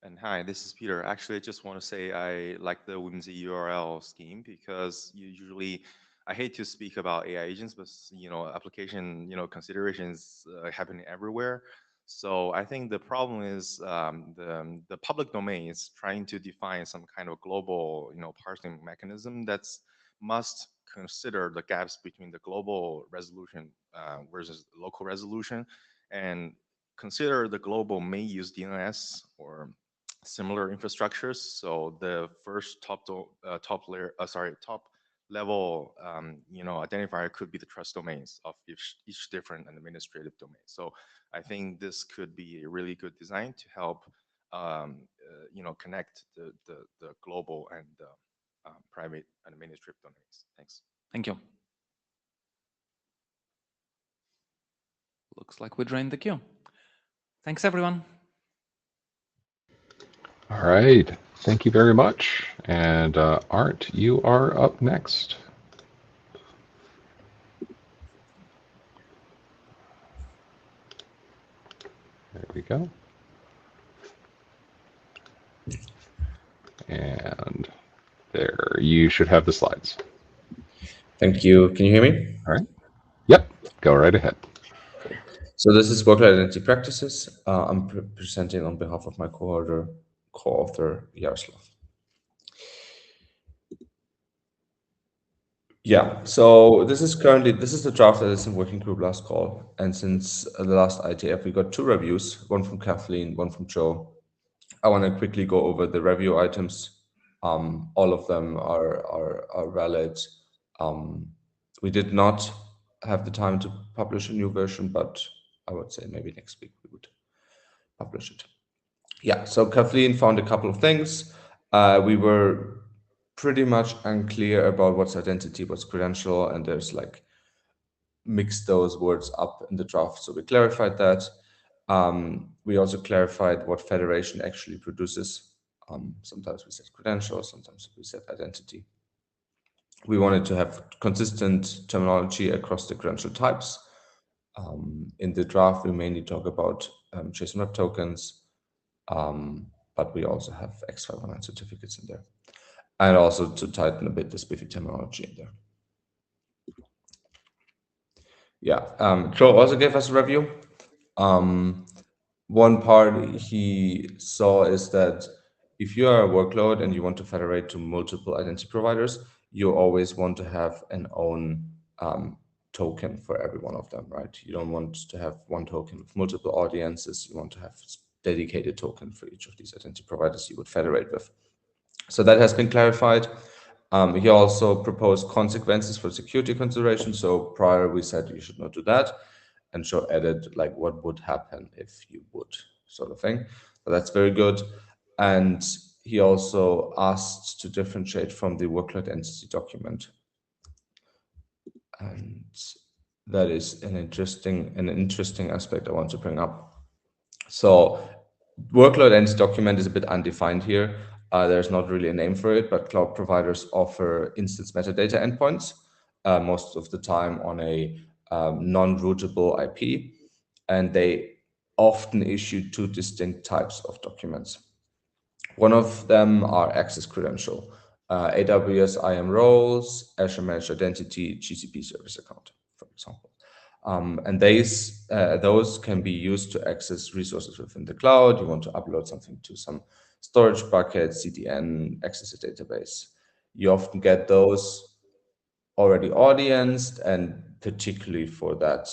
[SPEAKER 9] And hi, this is Peter. Actually, I just want to say I like the WIMSE URL scheme because I hate to speak about AI agents, but application considerations happening everywhere. So I think the problem is the public domain is trying to define some kind of global parsing mechanism that's must consider the gaps between the global resolution versus local resolution, and consider the global may use DNS or similar infrastructures. So the first top level identifier could be the trust domains of each different administrative domain. So I think this could be a really good design to help connect the global and private administrative domains. Thanks.
[SPEAKER 8] Thank you. Looks like we drained the queue. Thanks, everyone.
[SPEAKER 1] All right. Thank you very much. And Art, you are up next. There we go. And there, you should have the slides.
[SPEAKER 10] Thank you. Can you hear me?
[SPEAKER 1] All right. Yep. Go right ahead.
[SPEAKER 10] So this is Workload Identity Practices. I'm presenting on behalf of my co-author Yaroslav. Yeah, so this is the draft that is in working group last call. And since the last IETF, we got 2 reviews, one from Kathleen, one from Joe. I want to quickly go over the review items. All of them are valid. We did not have the time to publish a new version, but I would say maybe next week we would publish it. Yeah, so Kathleen found a couple of things. We were pretty much unclear about what's identity, what's credential, and there's like mixed those words up in the draft. So we clarified that. We also clarified what federation actually produces. Sometimes we said credential, sometimes we said identity. We wanted to have consistent terminology across the credential types. In the draft, we mainly talk about JSON Web Tokens, but we also have X509 certificates in there. And also to tighten a bit the SPIFFE terminology in there. Yeah, Joe also gave us a review. One part he saw is that if you are a workload and you want to federate to multiple identity providers, you always want to have an own token for every one of them, right? You don't want to have one token with multiple audiences. You want to have a dedicated token for each of these identity providers you would federate with. So that has been clarified. He also proposed consequences for security considerations. So prior we said you should not do that, and Joe added like what would happen if you would, sort of thing. So that's very good. And he also asked to differentiate from the workload entity document. And that is an interesting aspect I want to bring up. So workload entity document is a bit undefined here. There's not really a name for it, but cloud providers offer instance metadata endpoints most of the time on a non-routable IP, and they often issue 2 distinct types of documents. One of them are access credential. AWS IAM roles, Azure Managed Identity, GCP Service Account, for example. And those can be used to access resources within the cloud. You want to upload something to some storage bucket, CDN, access a database. You often get those already audienced, and particularly for that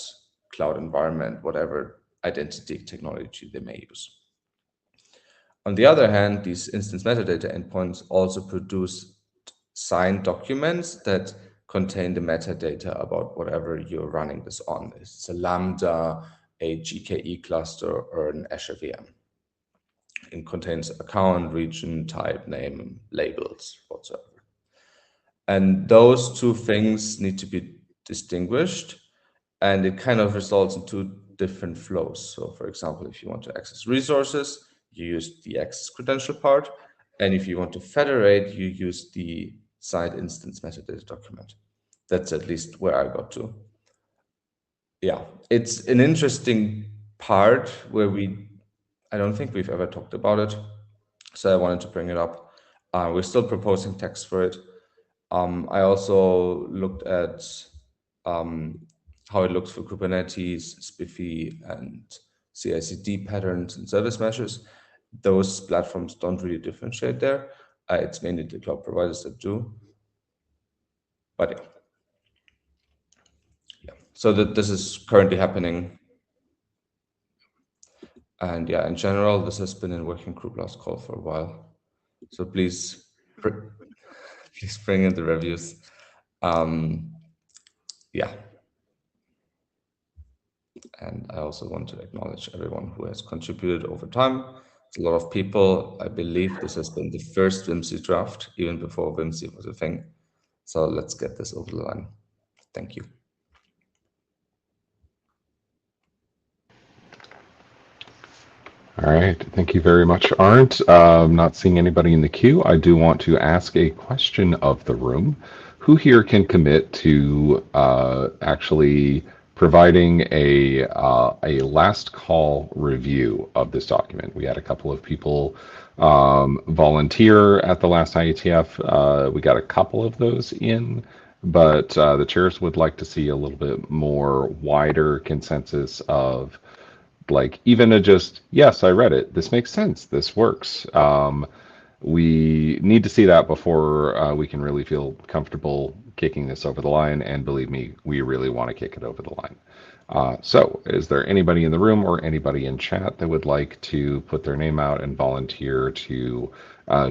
[SPEAKER 10] cloud environment, whatever identity technology they may use. On the other hand, these instance metadata endpoints also produce signed documents that contain the metadata about whatever you're running this on. It's a Lambda, a GKE cluster, or an Azure VM. It contains account, region, type, name, labels, whatsoever. And those two things need to be distinguished, and it kind of results in two different flows. So for example, if you want to access resources, you use the access credential part, and if you want to federate, you use the signed instance metadata document. That's at least where I got to. Yeah, it's an interesting part where I don't think we've ever talked about it, so I wanted to bring it up. We're still proposing text for it. I also looked at how it looks for Kubernetes, SPIFFE, and CI/CD patterns and service meshes. Those platforms don't really differentiate there. It's mainly the cloud providers that do. But yeah. So this is currently happening. And yeah, in general, this has been in working group last call for a while. So please bring in the reviews. Yeah. And I also want to acknowledge everyone who has contributed over time. It's a lot of people. I believe this has been the first WIMSE draft, even before WIMSE was a thing. So let's get this over the line. Thank you.
[SPEAKER 1] All right, thank you very much, Arndt. Not seeing anybody in the queue. I do want to ask a question of the room. Who here can commit to actually providing a last call review of this document? We had a couple of people volunteer at the last IETF. We got a couple of those in, but the chairs would like to see a little bit more wider consensus of, like, even a just, yes, I read it, this makes sense, this works. We need to see that before we can really feel comfortable kicking this over the line, and believe me, we really want to kick it over the line. So is there anybody in the room or anybody in chat that would like to put their name out and volunteer to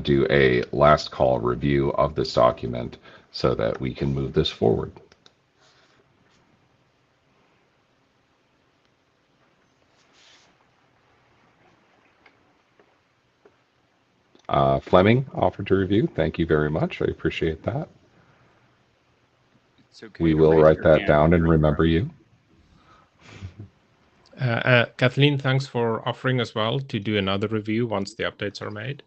[SPEAKER 1] do a last call review of this document so that we can move this forward? Fleming offered to review. Thank you very much. I appreciate that.
[SPEAKER 2] So
[SPEAKER 1] we will write that down and remember you.
[SPEAKER 2] Kathleen, thanks for offering as well to do another review once the updates are made.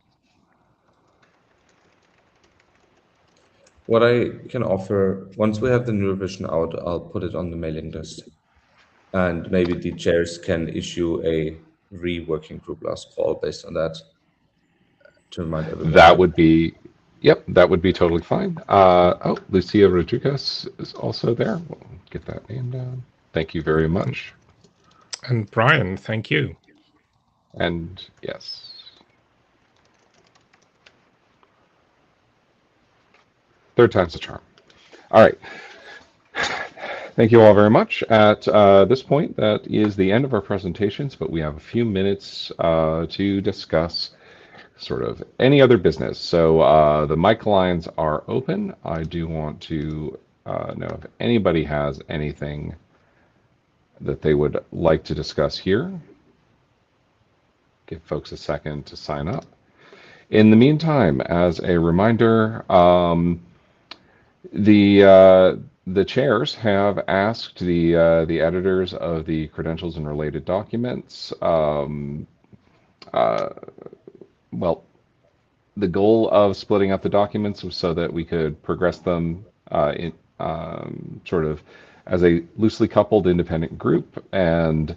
[SPEAKER 10] What I can offer, once we have the new revision out, I'll put it on the mailing list. And maybe the chairs can issue a reworking group last call based on that to remind everybody.
[SPEAKER 1] That would be, yep, that would be totally fine. Oh, Lucia Rodriguez is also there. We'll get that name down. Thank you very much.
[SPEAKER 2] And Brian, thank you.
[SPEAKER 1] And yes. Third time's a charm. All right. Thank you all very much. At this point, that is the end of our presentations, but we have a few minutes to discuss sort of any other business. So the mic lines are open. I do want to know if anybody has anything that they would like to discuss here. Give folks a second to sign up. In the meantime, as a reminder, the chairs have asked the editors of the credentials and related documents. Well, the goal of splitting up the documents was so that we could progress them in sort of as a loosely coupled independent group. And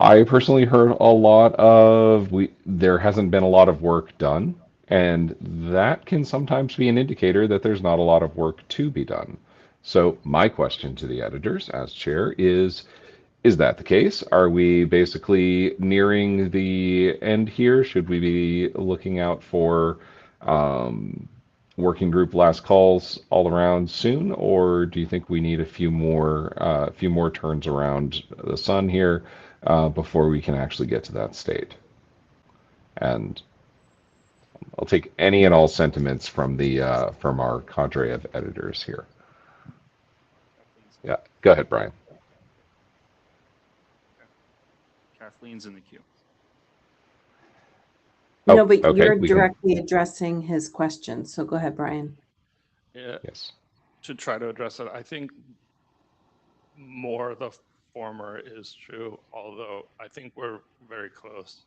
[SPEAKER 1] I personally heard a lot of there hasn't been a lot of work done And that can sometimes be an indicator that there's not a lot of work to be done. So my question to the editors as chair is that the case? Are we basically nearing the end here? Should we be looking out for working group last calls all around soon, or do you think we need a few more turns around the sun here before we can actually get to that state? And I'll take any and all sentiments from our cadre of editors here. Yeah, go ahead, Brian.
[SPEAKER 11] Kathleen's in the queue.
[SPEAKER 4] No, but
[SPEAKER 1] okay,
[SPEAKER 4] you're
[SPEAKER 1] we can-
[SPEAKER 4] directly addressing his question. So go ahead, Brian.
[SPEAKER 3] Yeah,
[SPEAKER 1] Yes.
[SPEAKER 3] to try to address it, I think more the former is true, although I think we're very close,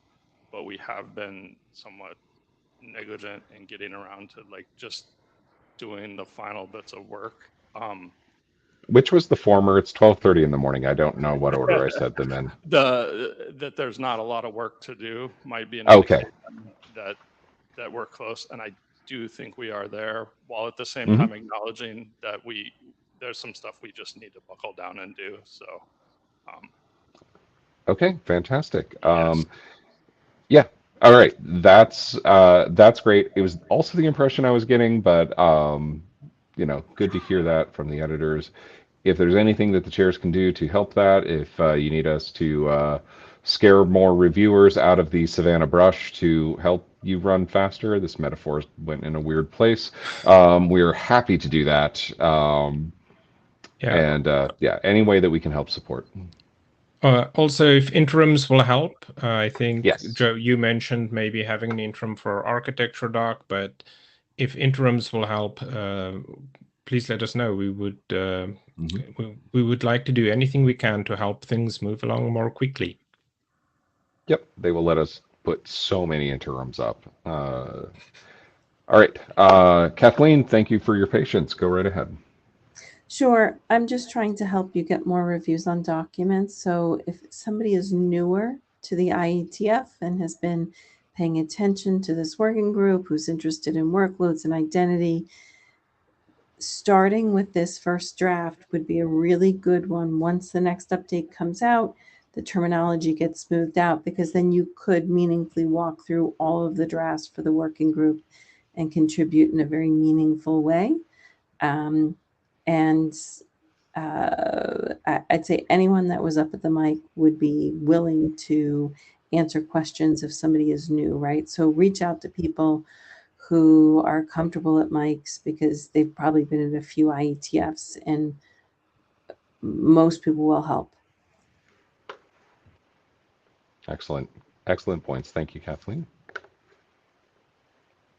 [SPEAKER 3] but we have been somewhat negligent in getting around to like just doing the final bits of work.
[SPEAKER 1] Which was the former? It's 12:30 in the morning. I don't know what order I said them in.
[SPEAKER 3] That there's not a lot of work to do might be an
[SPEAKER 1] Okay.
[SPEAKER 3] indication that we're close, and I do think we are there, while at the same
[SPEAKER 1] Mhm.
[SPEAKER 3] time acknowledging that there's some stuff we just need to buckle down and do. So
[SPEAKER 1] Okay, fantastic.
[SPEAKER 3] yes.
[SPEAKER 1] Yeah. All right. That's great. It was also the impression I was getting, but good to hear that from the editors. If there's anything that the chairs can do to help that, if you need us to scare more reviewers out of the Savannah brush to help you run faster, this metaphor went in a weird place. We're happy to do that. Any way that we can help support.
[SPEAKER 2] Also, if interims will help, I think,
[SPEAKER 1] Yes.
[SPEAKER 2] Joe, you mentioned maybe having an interim for architecture doc, but if interims will help, please let us know. We would we would like to do anything we can to help things move along more quickly.
[SPEAKER 1] Yep, they will let us put so many interims up. All right, Kathleen, thank you for your patience. Go right ahead.
[SPEAKER 4] Sure. I'm just trying to help you get more reviews on documents. So if somebody is newer to the IETF and has been paying attention to this working group, who's interested in workloads and identity, starting with this first draft would be a really good one. Once the next update comes out, the terminology gets smoothed out, because then you could meaningfully walk through all of the drafts for the working group and contribute in a very meaningful way. I'd say anyone that was up at the mic would be willing to answer questions if somebody is new, right? So reach out to people who are comfortable at mics, because they've probably been in a few IETFs, and most people will help.
[SPEAKER 1] Excellent. Excellent points. Thank you, Kathleen.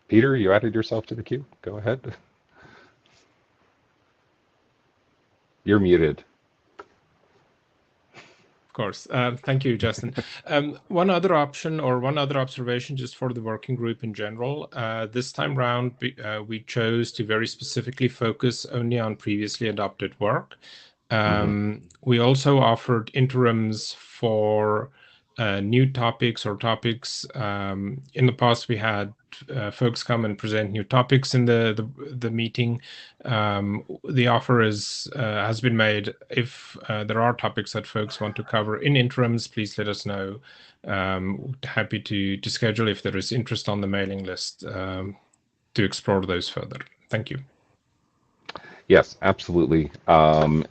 [SPEAKER 1] Peter, you added yourself to the queue. Go ahead. You're muted.
[SPEAKER 2] Of course. Thank you, Justin. One other option or one other observation just for the working group in general. This time round, we chose to very specifically focus only on previously adopted work. We also offered interims for new topics or topics. In the past, we had folks come and present new topics in the meeting. The offer has been made. If there are topics that folks want to cover in interims, please let us know. Happy to schedule if there is interest on the mailing list to explore those further. Thank you.
[SPEAKER 1] Yes, absolutely.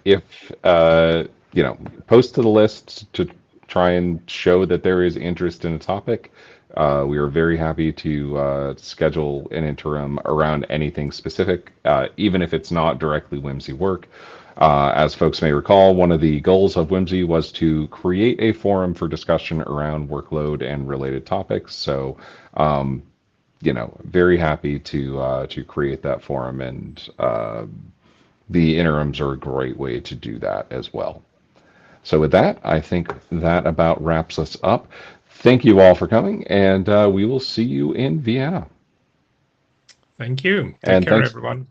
[SPEAKER 1] If post to the list to try and show that there is interest in a topic. We are very happy to schedule an interim around anything specific, even if it's not directly WIMSE work. As folks may recall, one of the goals of WIMSE was to create a forum for discussion around workload and related topics. So, very happy to create that forum, and the interims are a great way to do that as well. So with that, I think that about wraps us up. Thank you all for coming, and we will see you in Vienna.
[SPEAKER 2] Thank you. Take care, everyone.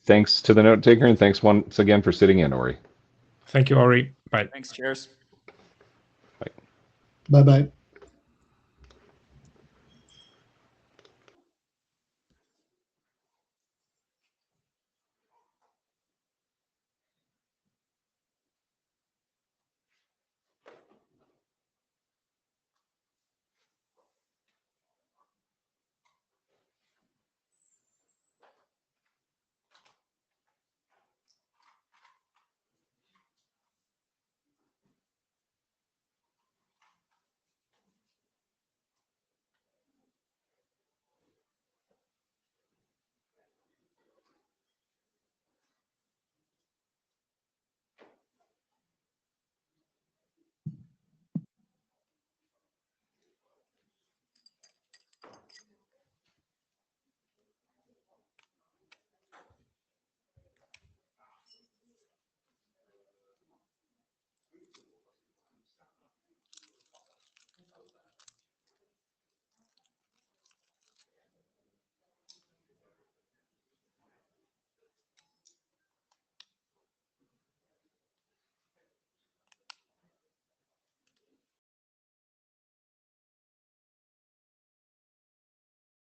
[SPEAKER 1] Thanks to the note taker, and thanks once again for sitting in, Ori.
[SPEAKER 2] Thank you, Ori. Bye.
[SPEAKER 11] Thanks, chairs.
[SPEAKER 6] Bye-bye.